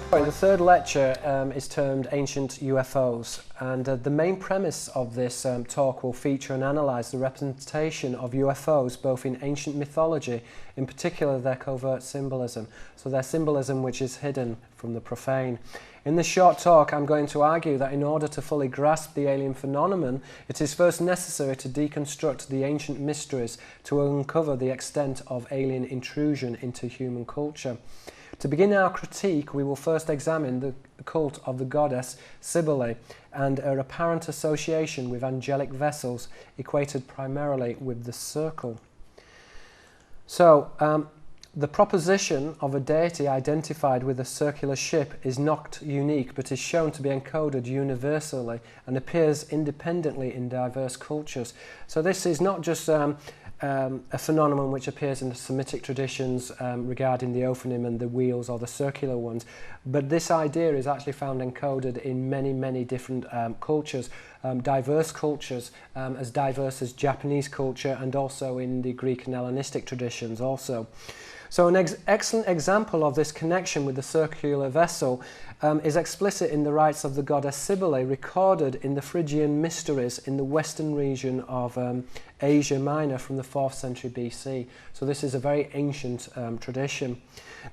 The third lecture is termed Ancient UFOs, and the main premise of this talk will feature and analyse the representation of UFOs both in ancient mythology, in particular their covert symbolism, so their symbolism which is hidden from the profane. In this short talk I'm going to argue that in order to fully grasp the alien phenomenon, it is first necessary to deconstruct the ancient mysteries to uncover the extent of alien intrusion into human culture. To begin our critique, we will first examine the cult of the goddess Cybele and her apparent association with angelic vessels equated primarily with the circle. So, the proposition of a deity identified with a circular ship is not unique, but is shown to be encoded universally and appears independently in diverse cultures. So this is not just a phenomenon which appears in the Semitic traditions regarding the ophanim and the wheels or the circular ones, but this idea is actually found encoded in many different cultures, diverse cultures, as diverse as Japanese culture, and also in the Greek and Hellenistic traditions also. So an excellent example of this connection with the circular vessel is explicit in the rites of the goddess Cybele recorded in the Phrygian mysteries in the western region of Asia Minor from the 4th century BC. So this is a very ancient tradition.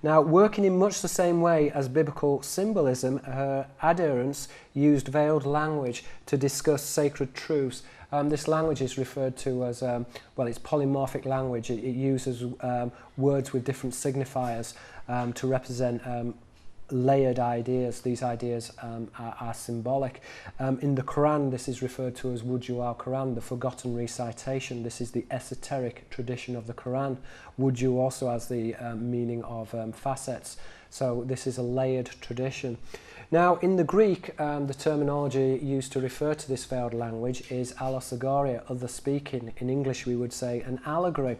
Now, working in much the same way as biblical symbolism, her adherents used veiled language to discuss sacred truths. This language is referred to as, well, it's polymorphic language. It uses words with different signifiers to represent layered ideas. These ideas are symbolic. In the Quran, this is referred to as Wuju al-Quran, the forgotten recitation. This is the esoteric tradition of the Quran. Wuju also has the meaning of facets. So this is a layered tradition. Now, in the Greek, the terminology used to refer to this veiled language is allosagoria, other speaking. In English, we would say an allegory.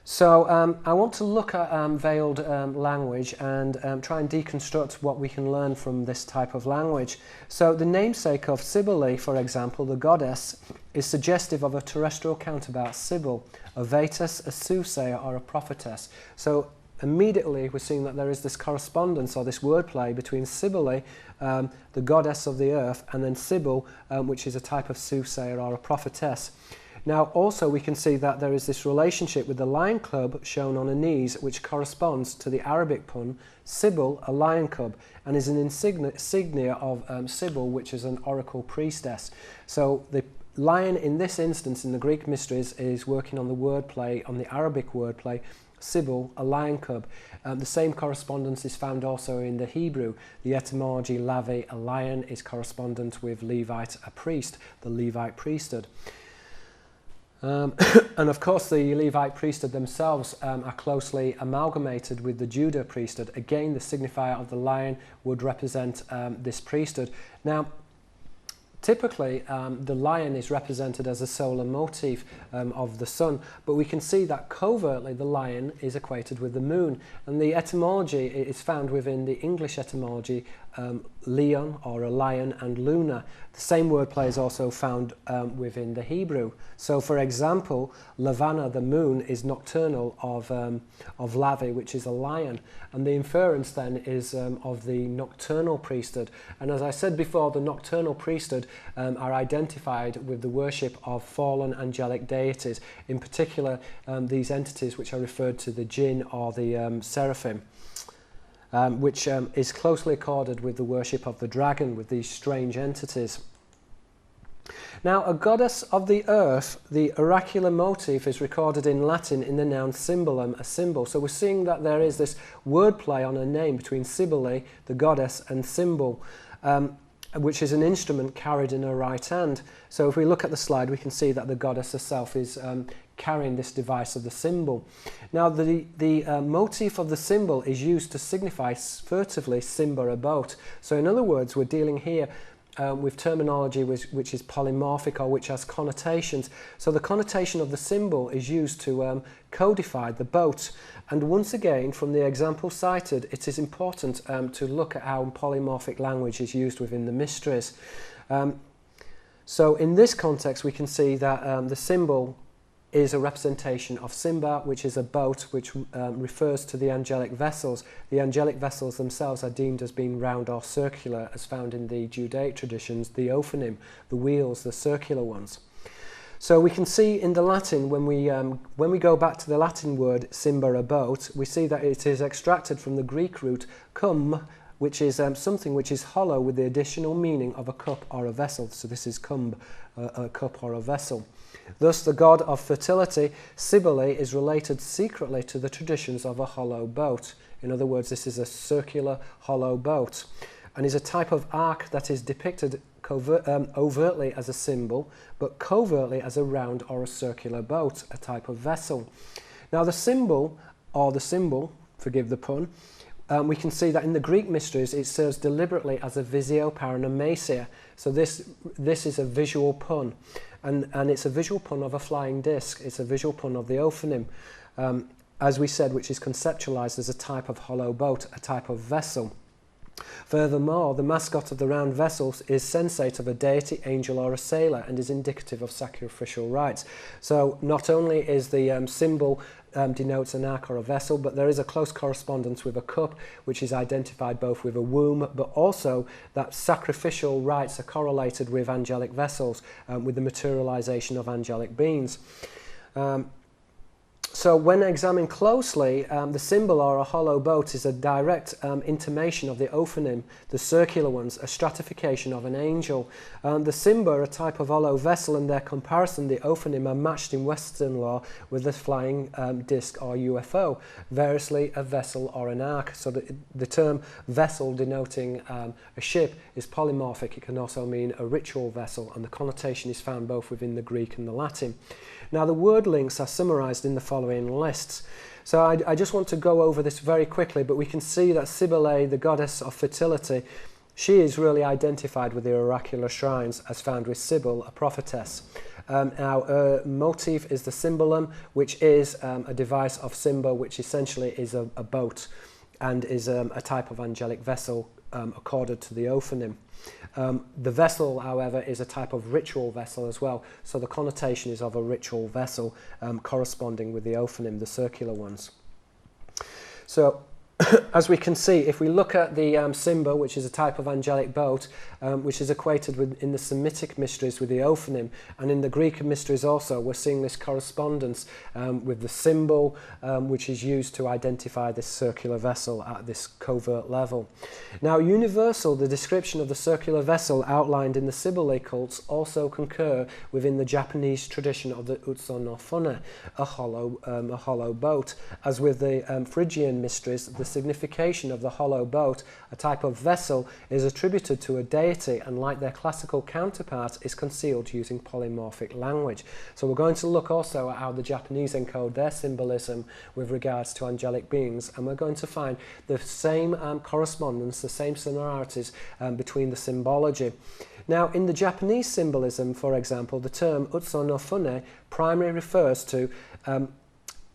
So I want to look at veiled language and try and deconstruct what we can learn from this type of language. So the namesake of Cybele, for example, the goddess, is suggestive of a terrestrial counterpart, Sibyl, a Vetus, a soothsayer, or a prophetess. So immediately we're seeing that there is this correspondence or this wordplay between Cybele, the goddess of the earth, and then Sibyl, which is a type of soothsayer or a prophetess. Now also we can see that there is this relationship with the lion cub shown on her knees, which corresponds to the Arabic pun Sibyl, a lion cub, and is an insignia of Sibyl, which is an oracle priestess. So the lion in this instance in the Greek mysteries is working on the wordplay, on the Arabic wordplay, Sibyl, a lion cub. The same correspondence is found also in the Hebrew. The etymology Lavi, a lion, is correspondent with Levite, a priest, the Levite priesthood. And of course the Levite priesthood themselves are closely amalgamated with the Judah priesthood. Again, the signifier of the lion would represent this priesthood. Now, typically, the lion is represented as a solar motif of the sun, but we can see that covertly the lion is equated with the moon. And the etymology is found within the English etymology, leon, or a lion, and luna. The same wordplay is also found within the Hebrew. So, for example, Lavana, the moon, is nocturnal of Lavi, which is a lion. And the inference then is of the nocturnal priesthood. And as I said before, the nocturnal priesthood are identified with the worship of fallen angelic deities, in particular these entities which are referred to the jinn or the seraphim, which is closely accorded with the worship of the dragon, with these strange entities. Now, a goddess of the earth, the oracular motif is recorded in Latin in the noun symbolum, a symbol. So we're seeing that there is this wordplay on a name between Cybele, the goddess, and symbol, which is an instrument carried in her right hand. So if we look at the slide, we can see that the goddess herself is carrying this device of the symbol. Now, the motif of the symbol is used to signify furtively Simba, a boat. So in other words, we're dealing here with terminology which is polymorphic or which has connotations. So the connotation of the symbol is used to codify the boat. And once again, from the example cited, it is important to look at how polymorphic language is used within the mysteries. So in this context, we can see that the symbol is a representation of Simba, which is a boat which refers to the angelic vessels. The angelic vessels themselves are deemed as being round or circular, as found in the Judaic traditions, the ophanim, the wheels, the circular ones. So we can see in the Latin, when we go back to the Latin word Simba, a boat, we see that it is extracted from the Greek root cum, which is something which is hollow with the additional meaning of a cup or a vessel. So this is cumb, a cup or a vessel. Thus, the god of fertility, Cybele, is related secretly to the traditions of a hollow boat. In other words, this is a circular hollow boat, and is a type of ark that is depicted overtly as a symbol, but covertly as a round or a circular boat, a type of vessel. Now, the symbol, forgive the pun, we can see that in the Greek mysteries it serves deliberately as a visio paranomasia. So this is a visual pun, and it's a visual pun of a flying disc. It's a visual pun of the ophanim, as we said, which is conceptualized as a type of hollow boat, a type of vessel. Furthermore, the mascot of the round vessels is sensate of a deity, angel or a sailor, and is indicative of sacrificial rites. So not only is the symbol denotes an ark or a vessel, but there is a close correspondence with a cup, which is identified both with a womb, but also that sacrificial rites are correlated with angelic vessels, with the materialization of angelic beings. So when examined closely, the symbol or a hollow boat is a direct intimation of the ophanim, the circular ones, a stratification of an angel. The Simba, a type of hollow vessel, and their comparison, the ophanim, are matched in Western law with the flying disc or UFO, variously a vessel or an ark. So the term vessel denoting a ship is polymorphic. It can also mean a ritual vessel, and the connotation is found both within the Greek and the Latin. Now, the word links are summarized in the following lists. So I just want to go over this very quickly, but we can see that Cybele, the goddess of fertility, she is really identified with the oracular shrines as found with Sibyl, a prophetess. Now, her motif is the symbolism, which is a device of Simba, which essentially is a boat and is a type of angelic vessel accorded to the ophanim. The vessel, however, is a type of ritual vessel as well, so the connotation is of a ritual vessel corresponding with the ophanim, the circular ones. So, as we can see, if we look at the Simba, which is a type of angelic boat, which is equated with, in the Semitic mysteries with the ophanim, and in the Greek mysteries also, we're seeing this correspondence with the symbol, which is used to identify this circular vessel at this covert level. Now, universal, the description of the circular vessel outlined in the Cybele cults also concur within the Japanese tradition of the Utsu no Fune, a hollow boat. As with the Phrygian mysteries, the signification of the hollow boat, a type of vessel, is attributed to a deity, and like their classical counterpart, is concealed using polymorphic language. So we're going to look also at how the Japanese encode their symbolism with regards to angelic beings, and we're going to find the same correspondence, the same similarities between the symbology. Now, in the Japanese symbolism, for example, the term Utsu no Fune primarily refers to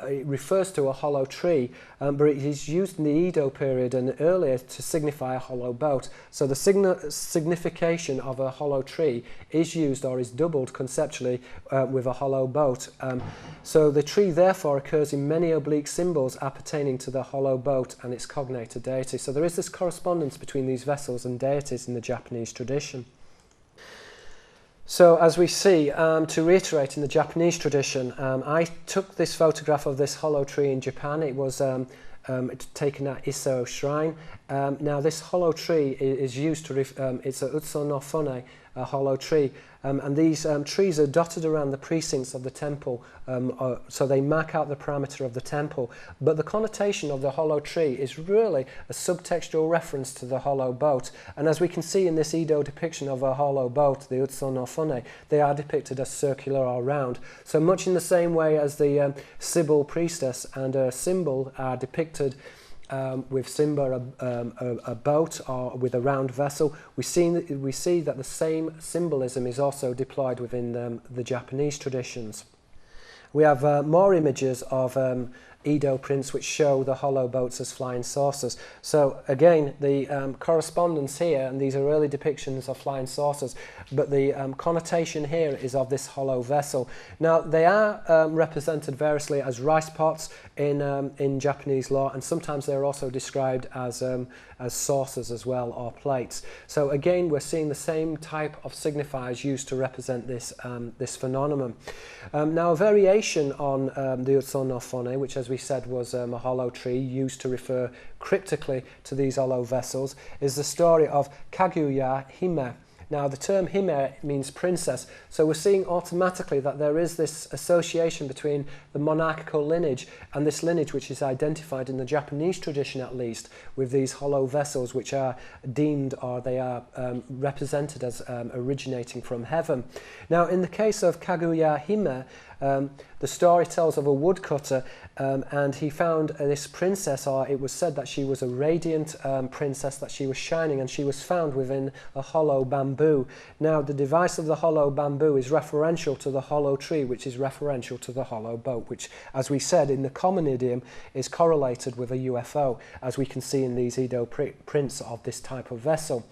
a hollow tree, but it is used in the Edo period and earlier to signify a hollow boat. So the signification of a hollow tree is used or is doubled conceptually with a hollow boat. So the tree therefore occurs in many oblique symbols appertaining to the hollow boat and its cognated deity. So there is this correspondence between these vessels and deities in the Japanese tradition. So as we see, to reiterate, in the Japanese tradition, I took this photograph of this hollow tree in Japan. It was taken at Iso Shrine. Now this hollow tree is used to, it's a Utsu no Fune, a hollow tree, and these trees are dotted around the precincts of the temple, so they mark out the parameter of the temple. But the connotation of the hollow tree is really a subtextual reference to the hollow boat. And as we can see in this Edo depiction of a hollow boat, the Utsu no Fune, they are depicted as circular or round. So much in the same way as the Sibyl priestess and her symbol are depicted with Simba, a boat, or with a round vessel, we see that the same symbolism is also deployed within the Japanese traditions. We have more images of Edo prints which show the hollow boats as flying saucers. So again, the correspondence here, and these are early depictions of flying saucers, but the connotation here is of this hollow vessel. Now they are represented variously as rice pots in Japanese law, and sometimes they're also described as saucers as well, or plates. So again, we're seeing the same type of signifiers used to represent this this phenomenon. Now a variation on the Utsu no Fone, which as we said was a hollow tree used to refer cryptically to these hollow vessels, is the story of Kaguya Hime. Now the term Hime means princess, so we're seeing automatically that there is this association between the monarchical lineage and this lineage which is identified in the Japanese tradition at least with these hollow vessels which are deemed, or they are represented as originating from heaven. Now in the case of Kaguya Hime, the story tells of a woodcutter and he found this princess, or it was said that she was a radiant princess, that she was shining, and she was found within a hollow bamboo. Now the device of the hollow bamboo is referential to the hollow tree, which is referential to the hollow boat, which as we said in the common idiom is correlated with a UFO, as we can see in these Edo prints of this type of vessel.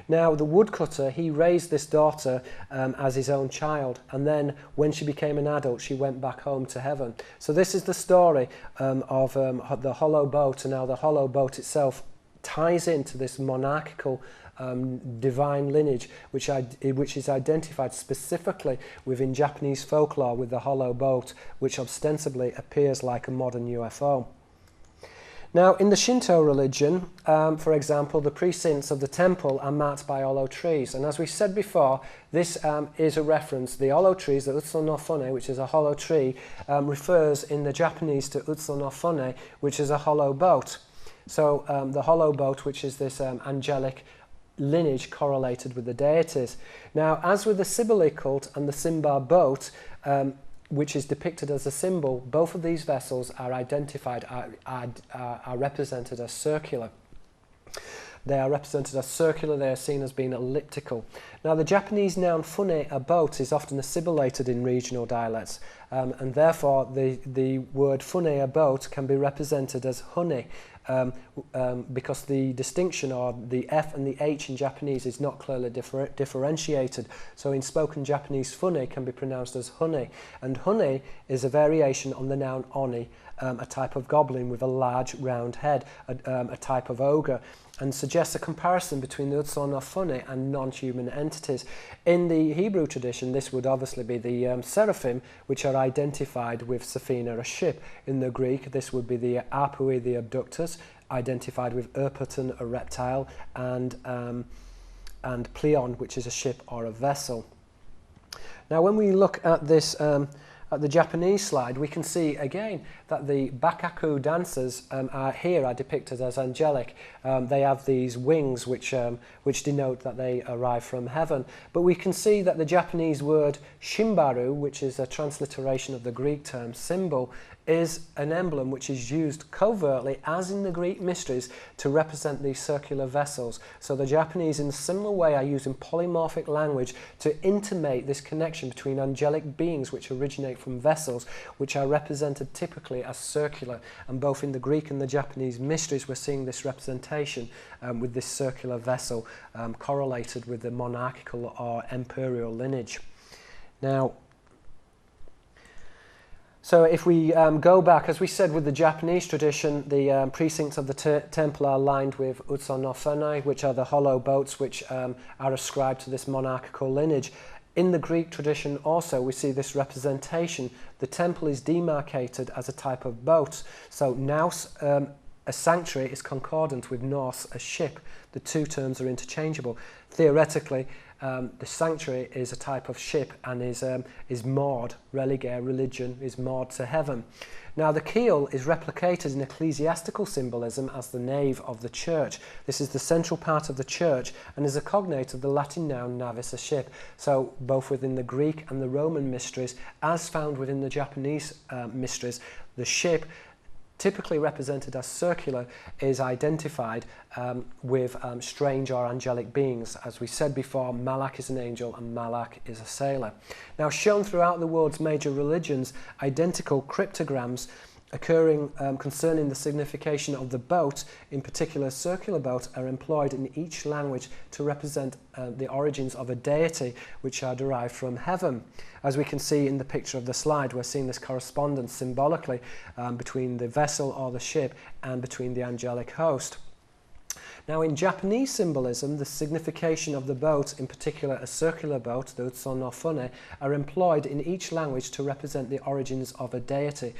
Now the woodcutter, he raised this daughter as his own child, and then when she became an adult she went back home to heaven. So this is the story of the hollow boat, and now the hollow boat itself ties into this monarchical divine lineage which is identified specifically within Japanese folklore with the hollow boat, which ostensibly appears like a modern UFO. Now, in the Shinto religion, for example, the precincts of the temple are marked by hollow trees. And as we said before, this is a reference. The hollow trees, the Utsu no Fone, which is a hollow tree, refers in the Japanese to Utsu no Fone, which is a hollow boat. So the hollow boat, which is this angelic lineage correlated with the deities. Now, as with the Cybele cult and the Simba boat, which is depicted as a symbol, both of these vessels are identified, are represented as circular. They are represented as circular, they are seen as being elliptical. Now the Japanese noun fune, a boat, is often assimilated in regional dialects, and therefore the word fune, a boat, can be represented as hune, because the distinction, or the F and the H in Japanese, is not clearly differentiated. So in spoken Japanese, fune can be pronounced as hune, and hune is a variation on the noun oni, a type of goblin with a large round head, a type of ogre, and suggests a comparison between the Utsu no Fone and non-human entities. In the Hebrew tradition, this would obviously be the seraphim, which are identified with Safina, a ship. In the Greek, this would be the Apui, the abductors, identified with Erpoton, a reptile, and Pleon, which is a ship or a vessel. Now, when we look at this at the Japanese slide, we can see again that the Bakaku dancers are depicted as angelic. They have these wings which denote that they arrive from heaven. But we can see that the Japanese word shimbaru, which is a transliteration of the Greek term symbol, is an emblem which is used covertly, as in the Greek mysteries, to represent these circular vessels. So the Japanese, in a similar way, are using polymorphic language to intimate this connection between angelic beings which originate from vessels, which are represented typically as circular. And both in the Greek and the Japanese mysteries, we're seeing this representation with this circular vessel correlated with the monarchical or imperial lineage. Now, so if we go back, as we said with the Japanese tradition, the precincts of the temple are lined with Utsu no Fone, which are the hollow boats which are ascribed to this monarchical lineage. In the Greek tradition also, we see this representation. The temple is demarcated as a type of boat. So naus, a sanctuary, is concordant with nos, a ship. The two terms are interchangeable. Theoretically, the sanctuary is a type of ship and is moored, religare, religion, is moored to heaven. Now the keel is replicated in ecclesiastical symbolism as the nave of the church. This is the central part of the church and is a cognate of the Latin noun navis, a ship. So both within the Greek and the Roman mysteries, as found within the Japanese mysteries, the ship, typically represented as circular, is identified with strange or angelic beings. As we said before, Malak is an angel and Malak is a sailor. Now, shown throughout the world's major religions, identical cryptograms occurring concerning the signification of the boat, in particular circular boat, are employed in each language to represent the origins of a deity which are derived from heaven. As we can see in the picture of the slide, we're seeing this correspondence symbolically between the vessel or the ship and between the angelic host. Now, in Japanese symbolism, the signification of the boat, in particular a circular boat, the Utsu no Fune, are employed in each language to represent the origins of a deity,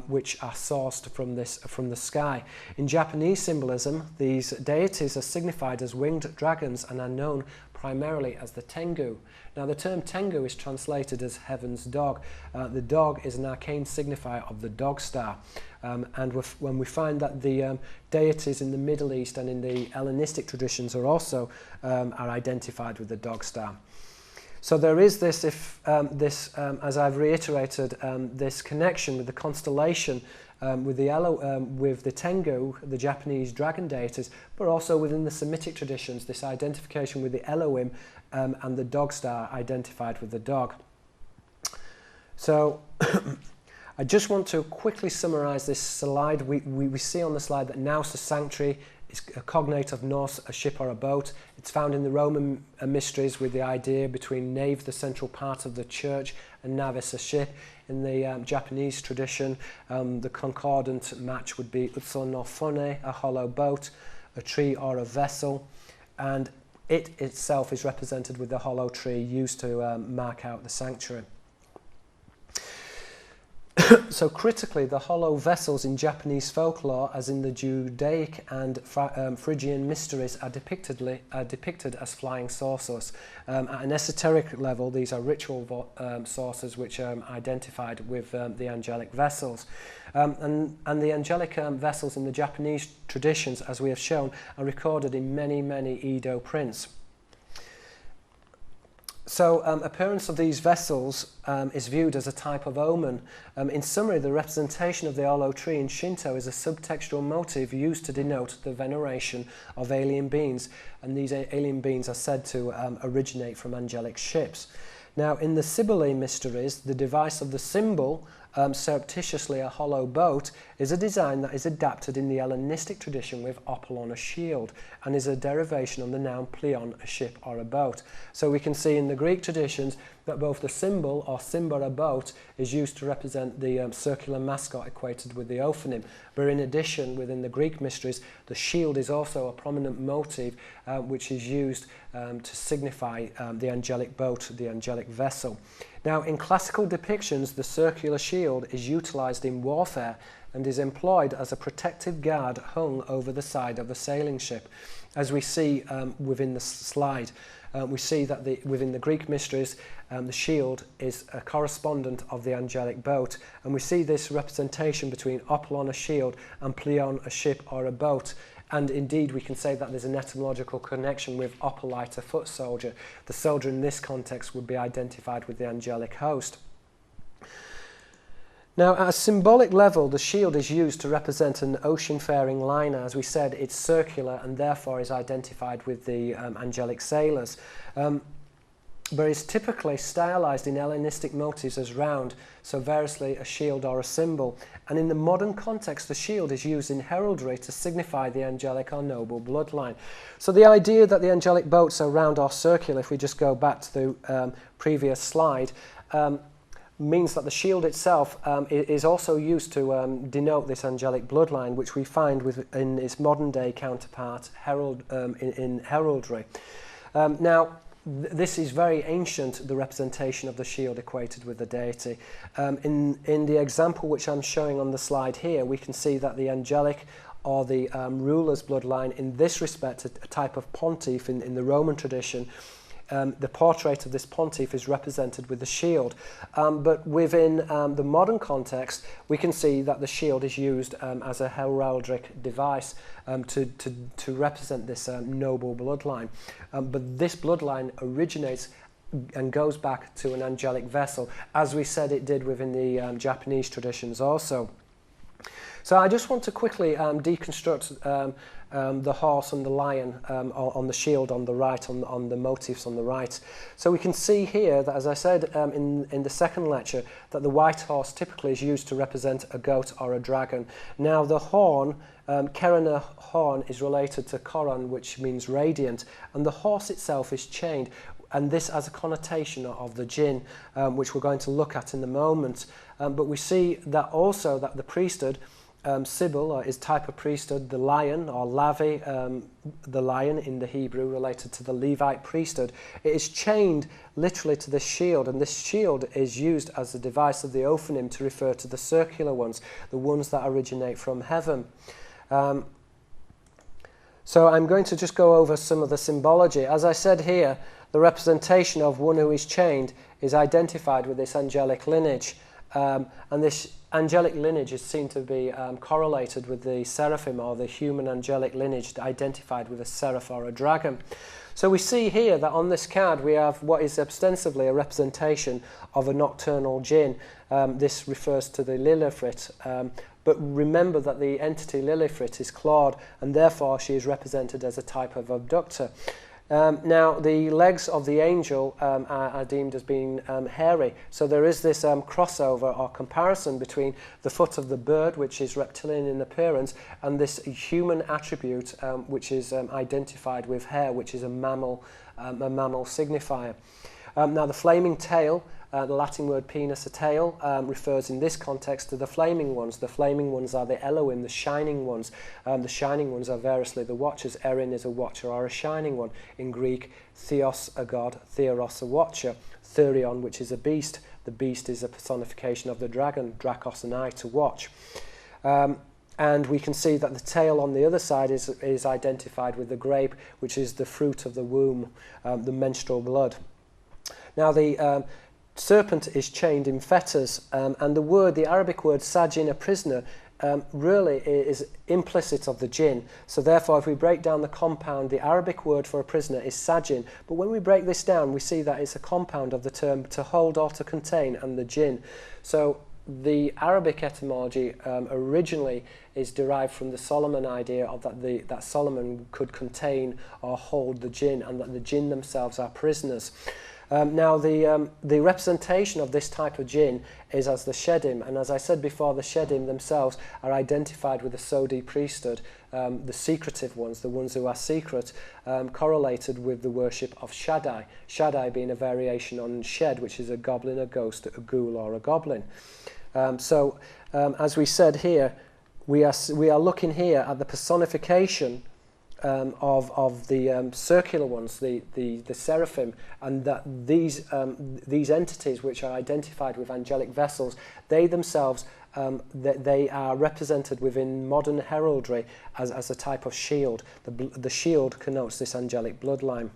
which are sourced from the sky. In Japanese symbolism, these deities are signified as winged dragons and are known primarily as the Tengu. Now, the term Tengu is translated as heaven's dog. The dog is an arcane signifier of the dog star. And when we find that the deities in the Middle East and in the Hellenistic traditions are also are identified with the dog star. So there is this, as I've reiterated, this connection with the constellation, with the Tengu, the Japanese dragon deities, but also within the Semitic traditions, this identification with the Elohim and the dog star identified with the dog. So I just want to quickly summarize this slide. We see on the slide that Naus, a sanctuary, is a cognate of Nos, a ship or a boat. It's found in the Roman mysteries with the idea between nave, the central part of the church, and navis, a ship. In the Japanese tradition, the concordant match would be Utsu no Fune, a hollow boat, a tree or a vessel, and it itself is represented with the hollow tree used to mark out the sanctuary. So critically, the hollow vessels in Japanese folklore, as in the Judaic and Phrygian mysteries, are depicted as flying saucers. At an esoteric level, these are ritual saucers which are identified with the angelic vessels. And the angelic vessels in the Japanese traditions, as we have shown, are recorded in many Edo prints. So appearance of these vessels is viewed as a type of omen. In summary, the representation of the hollow tree in Shinto is a subtextual motive used to denote the veneration of alien beings, and these alien beings are said to originate from angelic ships. Now, in the Sibylle mysteries, the device of the symbol, surreptitiously a hollow boat, is a design that is adapted in the Hellenistic tradition with opalon, a shield, and is a derivation of the noun pleon, a ship or a boat. So we can see in the Greek traditions that both the symbol, or symba, a boat, is used to represent the circular mascot equated with the ophanim. But in addition, within the Greek mysteries, the shield is also a prominent motif which is used to signify the angelic boat, the angelic vessel. Now, in classical depictions, the circular shield is utilised in warfare and is employed as a protective guard hung over the side of a sailing ship. As we see within the slide, we see that within the Greek mysteries, the shield is a correspondent of the angelic boat, and we see this representation between opalon, a shield, and pleon, a ship or a boat. And indeed, we can say that there's an etymological connection with opalite, a foot soldier. The soldier in this context would be identified with the angelic host. Now, at a symbolic level, the shield is used to represent an ocean-faring liner. As we said, it's circular and therefore is identified with the angelic sailors. But it's typically stylized in Hellenistic motifs as round, so variously a shield or a symbol. And in the modern context, the shield is used in heraldry to signify the angelic or noble bloodline. So the idea that the angelic boats are round or circular, if we just go back to the previous slide, means that the shield itself is also used to denote this angelic bloodline, which we find in its modern-day counterpart in heraldry. Now, this is very ancient, the representation of the shield equated with the deity. In the example which I'm showing on the slide here, we can see that the angelic or the ruler's bloodline, in this respect, a type of pontiff in the Roman tradition, the portrait of this pontiff is represented with the shield. But within the modern context, we can see that the shield is used as a heraldic device to represent this noble bloodline. But this bloodline originates and goes back to an angelic vessel, as we said it did within the Japanese traditions also. So I just want to quickly deconstruct the horse and the lion on the shield on the right, on the motifs on the right. So we can see here that, as I said in the second lecture, that the white horse typically is used to represent a goat or a dragon. Now the horn, Kerana horn, is related to Koran, which means radiant, and the horse itself is chained, and this has a connotation of the jinn, which we're going to look at in a moment. But we see that also that the priesthood, Sibyl is type of priesthood, the lion or Lavi, the lion in the Hebrew, related to the Levite priesthood. It is chained literally to this shield, and this shield is used as a device of the Ophanim to refer to the circular ones, the ones that originate from heaven. So I'm going to just go over some of the symbology. As I said here, the representation of one who is chained is identified with this angelic lineage. And this angelic lineage is seen to be correlated with the seraphim, or the human angelic lineage identified with a seraph or a dragon. So we see here that on this card we have what is ostensibly a representation of a nocturnal jinn. This refers to the Lilithrit, but remember that the entity Lilithrit is clawed, and therefore she is represented as a type of abductor. Now, the legs of the angel are deemed as being hairy. So there is this crossover or comparison between the foot of the bird, which is reptilian in appearance, and this human attribute, which is identified with hair, which is a mammal signifier. Now, the flaming tail, the Latin word penis, a tail, refers in this context to the flaming ones. The flaming ones are the Elohim, the shining ones. The shining ones are variously the watchers. Erin is a watcher or a shining one. In Greek, theos, a god, theros, a watcher. Therion, which is a beast. The beast is a personification of the dragon, Drakos, an eye, to watch. And we can see that the tail on the other side is identified with the grape, which is the fruit of the womb, the menstrual blood. Now, the serpent is chained in fetters, and the Arabic word sajin, a prisoner, really is implicit of the jinn. So therefore, if we break down the compound, the Arabic word for a prisoner is sajin. But when we break this down, we see that it's a compound of the term to hold or to contain and the jinn. So the Arabic etymology originally is derived from the Solomon idea of that Solomon could contain or hold the jinn, and that the jinn themselves are prisoners. Now, the representation of this type of jinn is as the Shedim, and as I said before, the Shedim themselves are identified with the Sodi priesthood, the secretive ones, the ones who are secret, correlated with the worship of Shaddai. Shaddai being a variation on Shed, which is a goblin, a ghost, a ghoul, or a goblin. As we said here, we are looking here at the personification of the circular ones, the seraphim, and that these entities, which are identified with angelic vessels, they themselves they are represented within modern heraldry as a type of shield. The shield connotes this angelic bloodline.